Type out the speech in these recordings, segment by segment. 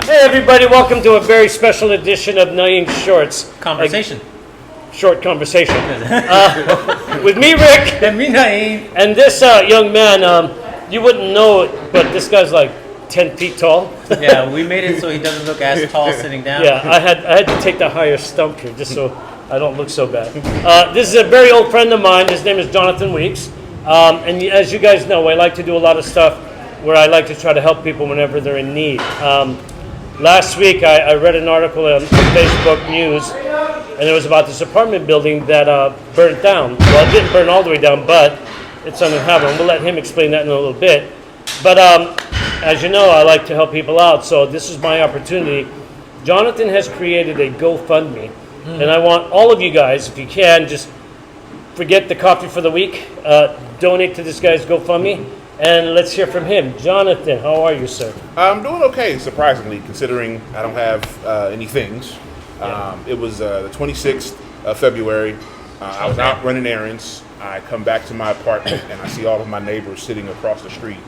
Hey everybody, welcome to a very special edition of Nain Shorts. Conversation. Short conversation. With me, Rick. And me, Nain. And this young man, you wouldn't know it, but this guy's like 10 feet tall. Yeah, we made it so he doesn't look as tall sitting down. Yeah, I had to take the higher stump here just so I don't look so bad. This is a very old friend of mine. His name is Johnathn Weeks. And as you guys know, I like to do a lot of stuff where I like to try to help people whenever they're in need. Last week, I read an article on Facebook News, and it was about this apartment building that burnt down. Well, it didn't burn all the way down, but it's uninhabitable. We'll let him explain that in a little bit. But as you know, I like to help people out, so this is my opportunity. Johnathn has created a GoFundMe, and I want all of you guys, if you can, just forget the coffee for the week, donate to this guy's GoFundMe, and let's hear from him. Johnathn, how are you, sir? I'm doing okay, surprisingly, considering I don't have any things. It was the 26th of February. I was out running errands. I come back to my apartment, and I see all of my neighbors sitting across the street.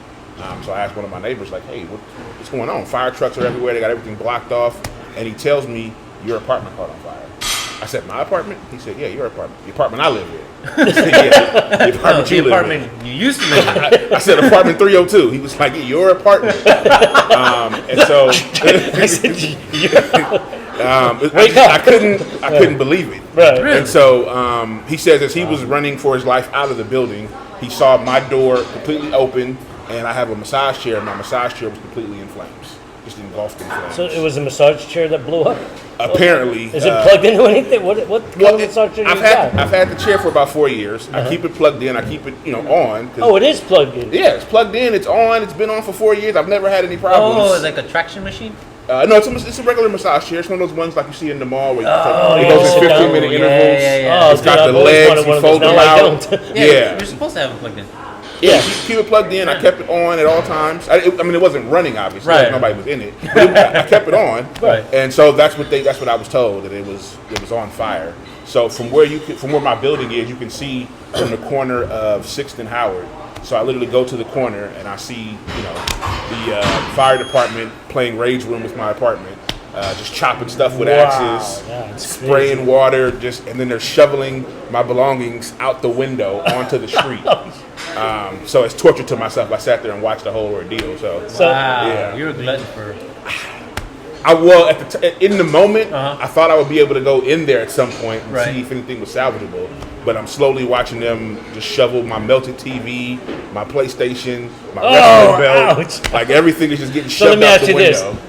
So I asked one of my neighbors, like, hey, what's going on? Fire trucks are everywhere. They got everything blocked off. And he tells me, your apartment caught on fire. I said, my apartment? He said, yeah, your apartment. The apartment I live in. I said, yeah, the apartment you live in. You used to live in. I said, apartment 302. He was like, yeah, your apartment. And so I said, I couldn't believe it. Right. And so he says as he was running for his life out of the building, he saw my door completely open, and I have a massage chair, and my massage chair was completely in flames, just engulfed in flames. So it was a massage chair that blew up? Apparently. Is it plugged into anything? What kind of massage chair do you got? I've had the chair for about 4 years. I keep it plugged in. I keep it, on. Oh, it is plugged in? Yeah, it's plugged in. It's on. It's been on for 4 years. I've never had any problems. Oh, it's like a traction machine? No, it's a regular massage chair. It's one of those ones like you see in the mall where you it goes in sit 15-minute intervals. Yeah. It's got the legs, you fold them out. Yeah, you're supposed to have it plugged in. Yeah, keep it plugged in. I kept it on at all times. I mean, it wasn't running, obviously. Right. Nobody was in it. But I kept it on. Right. And so that's what I was told, that it was on fire. So from where my building is, you can see from the corner of 6th and Howard. So I literally go to the corner and I see, the fire department playing Rage Room with my apartment, just chopping stuff with axes, spraying water, and then they're shoveling my belongings out the window onto the street. So it's torture to myself. I sat there and watched the whole ordeal. So wow, yeah. You're a glutton for. In the moment, I thought I would be able to go in there at some point and Right. see if anything was salvageable. But I'm slowly watching them just shovel my melted TV, my PlayStation, my wrestling belt. Ouch. Like everything is just getting So shoved let me out ask the you this. window.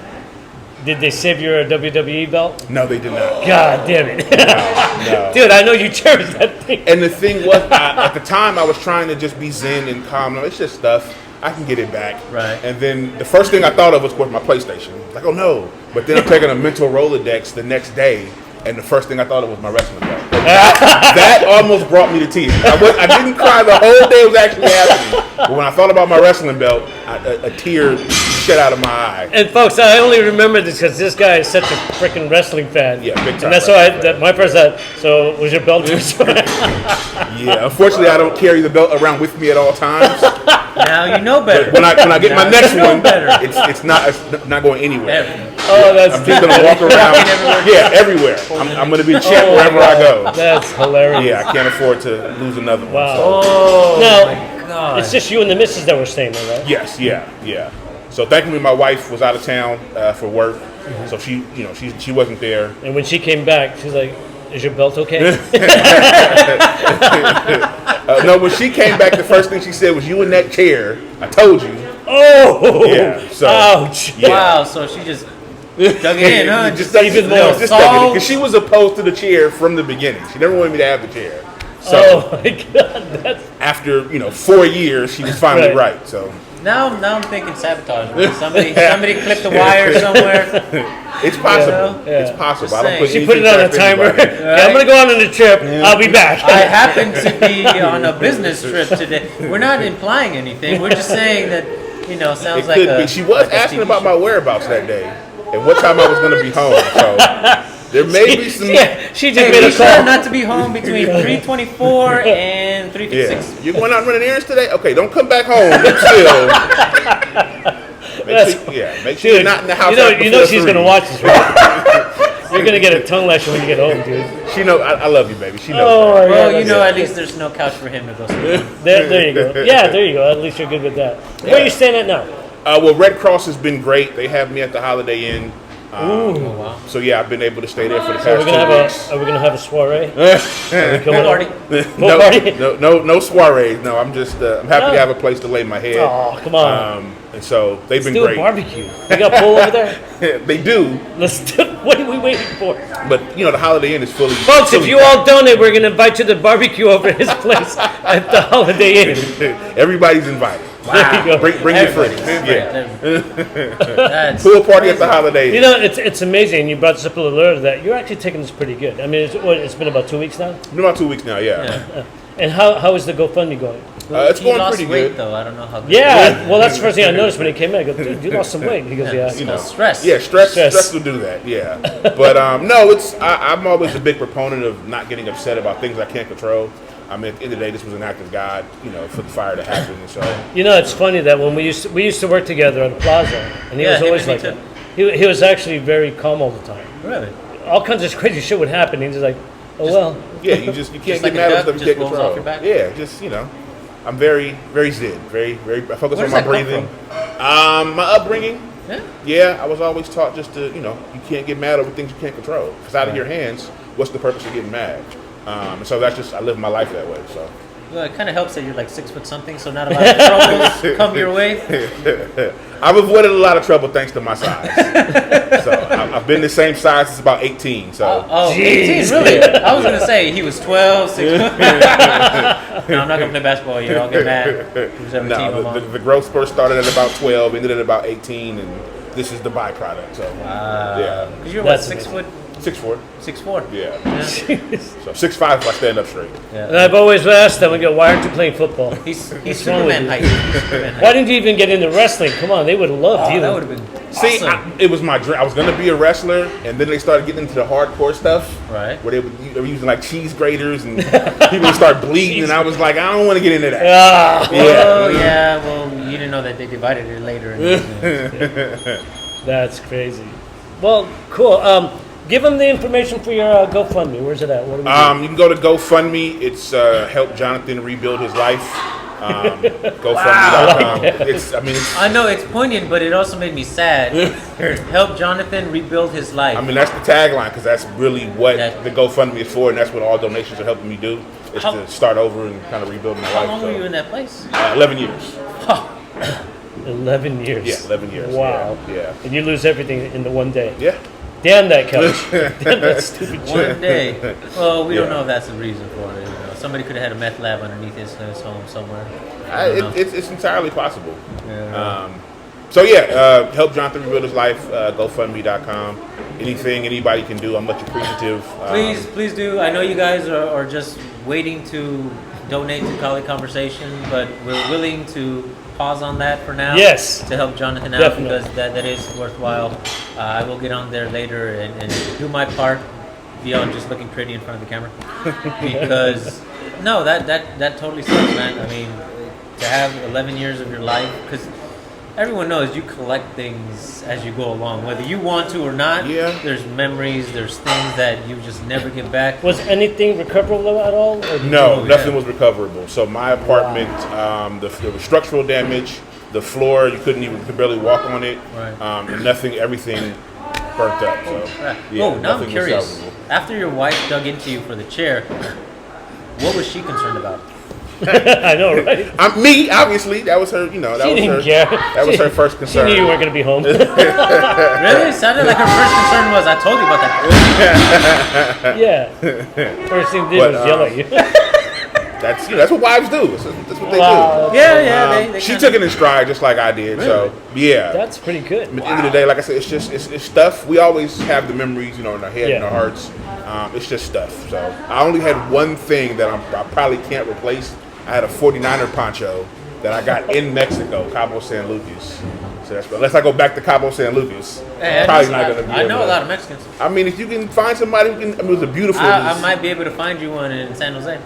Did they save your WWE belt? No, they did not. God damn it. No. Dude, I know you cherish that thing. And the thing was, at the time, I was trying to just be zen and calm. No, it's just stuff. I can get it back. Right. And then the first thing I thought of was my PlayStation. Like, oh no. But then I'm taking a mental Rolodex the next day, and the first thing I thought of was my wrestling belt. That almost brought me to tears. I didn't cry the whole day it was actually happening. But when I thought about my wrestling belt, a tear shed out of my eye. And folks, I only remember this because this guy is such a freaking wrestling fan. Yeah, big time. And that's why my first thought, so was your belt Yeah, unfortunately, I don't carry the belt around with me at all times. Now you know better. When I get my next one, better. it's not going anywhere. Oh, that's I'm just gonna walk around. Yeah, everywhere. I'm gonna be a champ wherever I go. That's hilarious. Yeah, I can't afford to lose another one. Wow. So. Oh Now, my God. it's just you and the missus that were staying there, right? Yes, yeah. So thankfully, my wife was out of town for work, so she wasn't there. And when she came back, she's like, is your belt okay? No, when she came back, the first thing she said was, "You in that chair? I told you." Oh! Yeah. So, ouch. Yeah. Wow, so she just dug it in, huh? Just even more. because she was opposed to the chair from the beginning. She never wanted me to have the chair. So Oh my God, that's after 4 years, she was finally right. So Now I'm thinking sabotage. Somebody clipped the wire somewhere. it's possible. Yeah. It's possible. Just I don't put she anything put it on a past timer. anybody. Yeah, I'm gonna go on a trip. I'll be back. I happen to be on a business trip today. We're not implying anything. We're just saying that sounds It like could be. She was like a asking TV about show. my whereabouts that day and what time I was going to be home. So there may be some. Yeah, she just Hey, made be a sure call. not to be home between 3:24 and 3:56. Yeah. You're going out running errands today? Okay, don't come back home. Still. Make sure you're not in the house. You know she's gonna watch this, right? You're gonna get a tongue lashing when you get home, dude. She know I love you, baby. She knows. Oh, Well, at least there's no couch for him to go sleep on. there you go. Yeah, there you go. At least you're good with that. Where are you staying at now? Well, Red Cross has been great. They have me at the Holiday Inn. Oh, wow. So yeah, I've been able to stay there for the past Are we 2 gonna weeks. are we gonna have a soiree? Pool party. No soirees. No, I'm just I'm happy to have a place to lay my head. Oh, come on. And so they've been Let's do great. a barbecue. We got pool over there. They do, Let's do. What are we waiting for? but the Holiday Inn is fully. Folks, if you all donate, we're gonna invite you to the barbecue over at his place at the Holiday Inn. Everybody's invited. There you go. Bring your friends. That's Pool party at the Holiday Inn. You know, it's amazing. You brought us up a little earlier that you're actually taking this pretty good. I mean, it's been about 2 weeks now. It's been about 2 weeks now. Yeah. And how is the GoFundMe going? It's he going lost pretty weight, good. though. I don't know how good. Yeah, well, that's the first thing I noticed when he came in. I go, dude, you lost some weight. He goes, yeah. You know, stress. Yeah, stress will do that. Yeah, but no, I'm always a big proponent of not getting upset about things I can't control. I mean, at the end of the day, this was an act of God, for the fire to happen. And so, It's funny that when we used to work together at the plaza, and he was always like that. He was actually very calm all the time. Really? All kinds of crazy shit would happen. He's just like, oh well. yeah, you can't Just get like mad a at duck, stuff you just can't rolls control. off your back? Yeah, just I'm very, very zen, very, very. I focus Where on does my that come breathing. My upbringing. Yeah. Yeah, I was always taught just to, you can't get mad over things you can't control. If it's out of your hands, what's the purpose of getting mad? And so that's just I live my life that way. So. Well, it kind of helps that you're like 6 foot something, so not a lot of troubles come your way. I've avoided a lot of trouble thanks to my size. So I've been the same size since about 18. So 18, really? I was gonna say he was 12, 6 foot. No, I'm not gonna play basketball here. I'll get mad. Who's ever team I'm on. the growth spurt started at about 12, ended at about 18, and this is the byproduct. So yeah, Because you're That's 6 foot, 6'4". 6'4". Yeah. So 6'5" if I stand up straight. And I've always asked them, why aren't you playing football? He's wrong with Superman you? height. He's Superman height. Why didn't you even get into wrestling? Come on, they would have loved you. That would have been See, awesome. it was my dream. I was going to be a wrestler, and then they started getting into the hardcore stuff. Right. Where they were using like cheese graters, and people would start bleeding, and I was like, I don't want to get into that. Ah, Oh, yeah. Well, you didn't know that they divided it later. that's crazy. Well, cool. Give them the information for your GoFundMe. Where's it at? What do we do? You can go to GoFundMe. It's help Johnathn rebuild his life. GoFundMe.com. I know it's poignant, but it also made me sad. Help Johnathn rebuild his life. I mean, that's the tagline because that's really what That- the GoFundMe is for, and that's what all donations are helping me do. Is How- to start over and kind of rebuild my How life. long were you in that place? 11 years. 11 years. Yeah, 11 years. Wow. Yeah. And you lose everything in the one day. Yeah. Damn that couch. Damn that stupid chair. One day. Well, we don't Yeah. know if that's the reason for it. Somebody could have had a meth lab underneath his home somewhere. I don't know. It's entirely possible. Yeah. So yeah, help Johnathn rebuild his life. GoFundMe.com. Anything anybody can do, I'm much appreciative. Please do. I know you guys are just waiting to donate to College Conversation, but we're willing to pause on that for now. Yes. To help Johnathn out Definitely. because that is worthwhile. I will get on there later and do my part beyond just looking pretty in front of the camera. Because no, that totally sucks, man. I mean, to have 11 years of your life, because everyone knows you collect things as you go along, whether you want to or not. Yeah. There's memories, there's things that you just never get back. Was anything recoverable at all? Or did No, you- nothing was recoverable. So my apartment, there was structural damage. The floor, you could barely walk on it. Right. And nothing, everything burnt up. So, yeah, Oh, now nothing I'm was curious. salvageable. After your wife dug into you for the chair, what was she concerned about? I know, right? Me, obviously, that was her. That She was didn't her. care. That was her first She concern. knew you weren't going to be home. Really? It sounded like her first concern was, I told you about that. Yeah. First thing they did But, was yell at you. That's what wives do. That's what they Wow. do. Yeah, they She kinda- took it in stride just like I did. So yeah. That's pretty good. At the end of the day, like I said, it's stuff. We always have the memories, in our head and Yeah. our hearts. It's just stuff. So I only had one thing that I probably can't replace. I had a 49er poncho that I got in Mexico, Cabo San Lucas. So that's unless I go back to Cabo San Lucas, Hey, probably not gonna be. I know able a to- lot of Mexicans. I mean, if you can find somebody who can, it was a beautiful. I might be able to find you one in San Jose.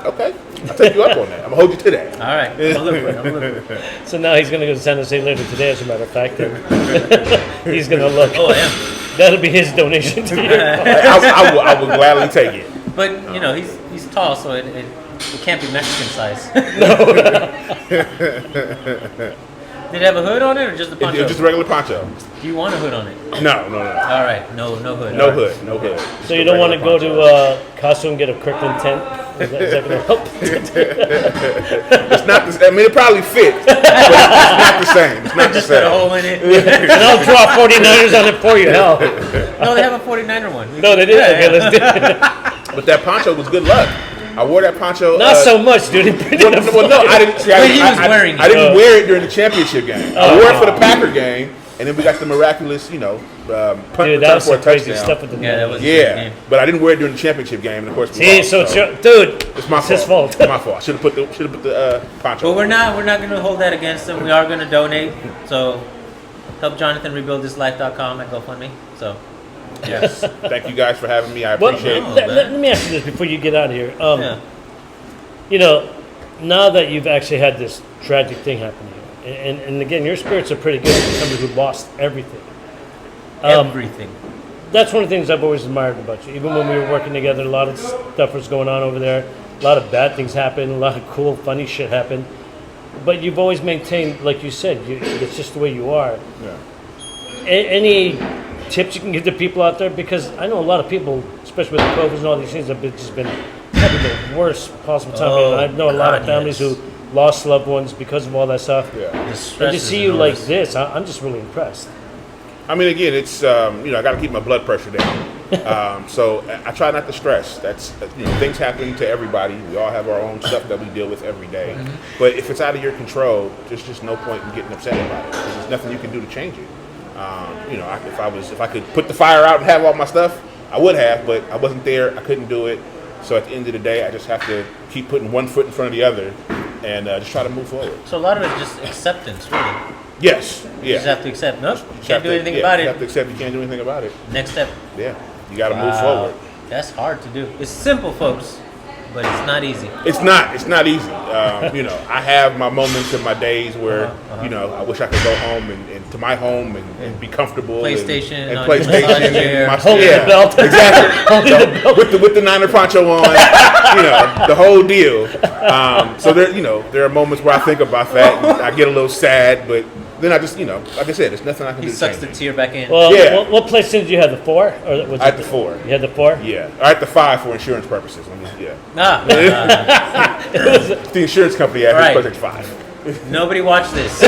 Okay, I'll take you up on that. I'm gonna hold you to that. All right, I'm gonna look for it. So now he's going to go to San Jose later today, as a matter of fact. And he's going to look. Oh, I am. That'll be his donation to you. I will gladly take it. But you know, he's tall, so it can't be Mexican size. Did it have a hood on it or just a poncho? Just a regular poncho. Do you want a hood on it? No. All right, no hood. No hood. So you don't want to go to Costco and get a Kirkland tent? Is that going to help? It's not. I mean, it probably fits, but it's not the same. It's not the Just put a same. hole in it. And I'll draw 49ers on it for you. Hell. No, they have a 49er one. No, they did. Yeah, Okay, yeah. let's do it. But that poncho was good luck. I wore that poncho. Not so much, dude. Well, no, I didn't. See, But he was wearing it. I didn't wear it during the championship game. I wore it for the Packer game, and then we got the miraculous, punt Dude, that return was for a some crazy touchdown. stuff with the Yeah, that was a good Yeah, game. but I didn't wear it during the championship game, and of course, we See, lost, so it's your dude. it's my It's his fault. fault. It's my fault. I should have put the poncho. But on. we're not going to hold that against him. We are going to donate. So help Jonathan rebuild his life.com at GoFundMe. So Yes. Thank you guys for having me. I Well, appreciate no. it. let me ask you this before you get out of here. yeah. You know, now that you've actually had this tragic thing happen to you, and again, your spirits are pretty good for somebody who lost everything. Everything. That's one of the things I've always admired about you. Even when we were working together, a lot of stuff was going on over there. A lot of bad things happened. A lot of cool, funny shit happened. But you've always maintained, like you said, it's just the way you are. Yeah. Any tips you can give to people out there? Because I know a lot of people, especially with the COVID and all these things, have just been having the worst possible time. Oh, And I know a lot of God, families yes. who lost loved ones because of all that stuff. Yeah. The stress And to is see you like enormous. this, I'm just really impressed. I mean, again, it's I got to keep my blood pressure down. So I try not to stress. That's things happen to everybody. We all have our own stuff that we deal with every day. Mm-hmm. But if it's out of your control, there's just no point in getting upset about it. 'Cause there's nothing you can do to change it. If I could put the fire out and have all my stuff, I would have. But I wasn't there. I couldn't do it. So at the end of the day, I just have to keep putting one foot in front of the other and just try to move forward. So a lot of it is just acceptance, really. Yes. You Yeah. just have to accept. Nope, you Just can't have do to- anything yeah, about You it. have to accept you can't do anything about it. Next step. Yeah. You got to move Wow. forward. That's hard to do. It's simple, folks, but it's not easy. It's not easy. I have my moments in my days where, I wish I could go home and to my home and be comfortable. PlayStation and on PlayStation your massage chair. and my Holding the belt. Exactly. with the Niner poncho on, the whole deal. So there are moments where I think about that. And I get a little sad, but then I just, like I said, there's nothing I can He do to sucks change the it. tear back in. Well, Yeah. what PlayStation did you have? The 4? Or was I it had the 4. You had the 4? Yeah. I had the 5 for insurance purposes. Nah, The insurance company had Right. PlayStation 5. nobody watched this.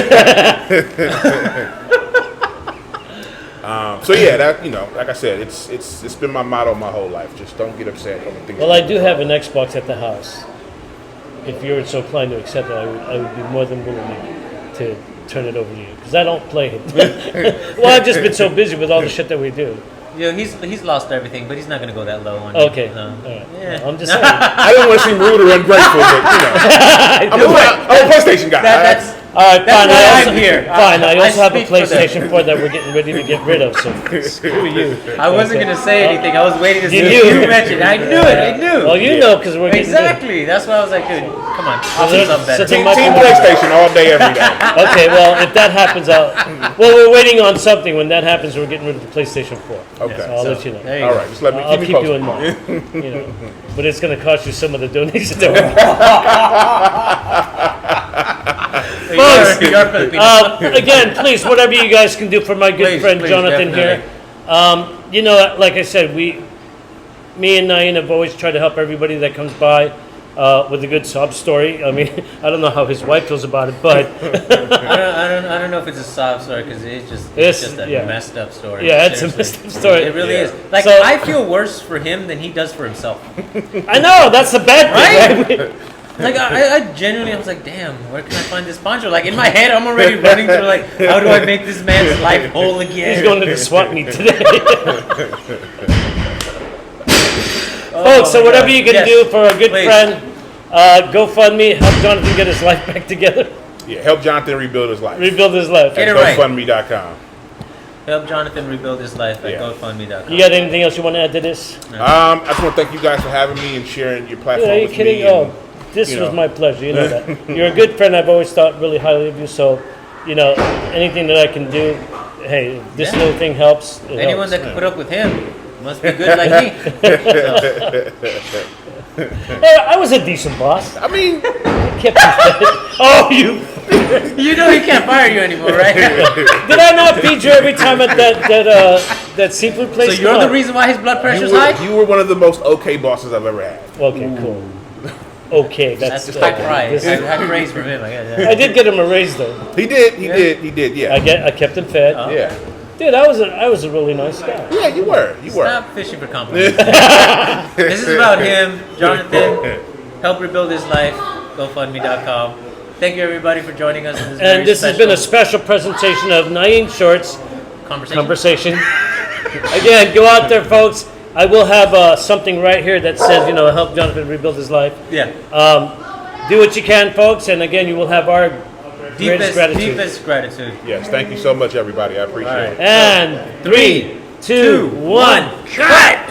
So yeah, that like I said, it's been my motto my whole life. Just don't get upset over things. Well, I do have an Xbox at the house. If you're so inclined to accept it, I would be more than willing to turn it over to you. Because I don't play it. Well, I've just been so busy with all the shit that we do. He's lost everything, but he's not gonna go that low on you. Okay. No. All right. Yeah. I'm just saying. I don't want to seem rude or ungrateful, but I'm a PlayStation guy. That's All right, That's fine. why I I'm here. Fine. I also have a speak for them. PlayStation 4 that we're getting ready to get rid of. So screw you. I wasn't gonna say anything. I was waiting to see You if knew. you mentioned. I knew it. I knew. Well, you know, because we're getting Exactly. That's why I was like, dude, come on. I'll do there's something better. such a Team much- PlayStation all day, every day. Okay, well, if that happens, well, we're waiting on something. When that happens, we're getting rid of the PlayStation 4. Okay. So I'll let you know. There you All go. right, just let me I'll keep keep me you in posted. mind. But it's going to cost you some of the donations that we're You are Filipino. again, please, whatever you guys can do for my good Please, friend please, Johnathn here. Like I said, me and Nain have always tried to help everybody that comes by with a good sob story. I mean, I don't know how his wife feels about it, but I don't know if it's a sob story because it's just a messed up story. Yeah, it's a Seriously. messed up story. It really Yeah. is. Like So- I feel worse for him than he does for himself. I know that's the bad thing, right? Like I genuinely, I was like, damn, where can I find this poncho? Like in my head, I'm already running through like, how do I make this man's life whole again? He's going to the swap meet today. Oh Folks, so my whatever God. you can Yes. do for a good Please. friend, GoFundMe, help Johnathn get his life back together, Yeah, help Jonathan rebuild his life. rebuild his life. Get it At right. GoFundMe.com. help Johnathn rebuild his life at Yeah. GoFundMe.com. You got anything else you want to add to this? I just want to thank you guys for having me and sharing your platform Are you with kidding? me. Oh, this was my pleasure. You know that. You're a good friend. I've always thought really highly of you. So, anything that I can do, hey, if this little thing helps. Anyone that can put up with him must be good like me. Hey, I was a decent boss. I mean, I kept you fed. Oh, you. You know he can't fire you anymore, right? Did I not feed you every time at that seafood place? So you're the reason why his blood pressure's high? you were one of the most okay bosses I've ever had. Okay, cool. Okay, That's that's high praise. High praise from him. I did get him a raise though. He did, yeah. I kept him fed. Yeah. Dude, I was a really nice guy. Yeah, you were. Stop fishing for compliments. This is about him, Johnathn. Help rebuild his life. GoFundMe.com. Thank you everybody for joining us. In And this has been a special presentation of Nain Shorts Conversation. Again, go out there, folks. I will have something right here that says, help Johnathn rebuild his life. Yeah. Do what you can, folks. And again, you will have our greatest gratitude. Deepest gratitude. Yes, thank you so much, everybody. I appreciate it. And 3, 2, 1, cut!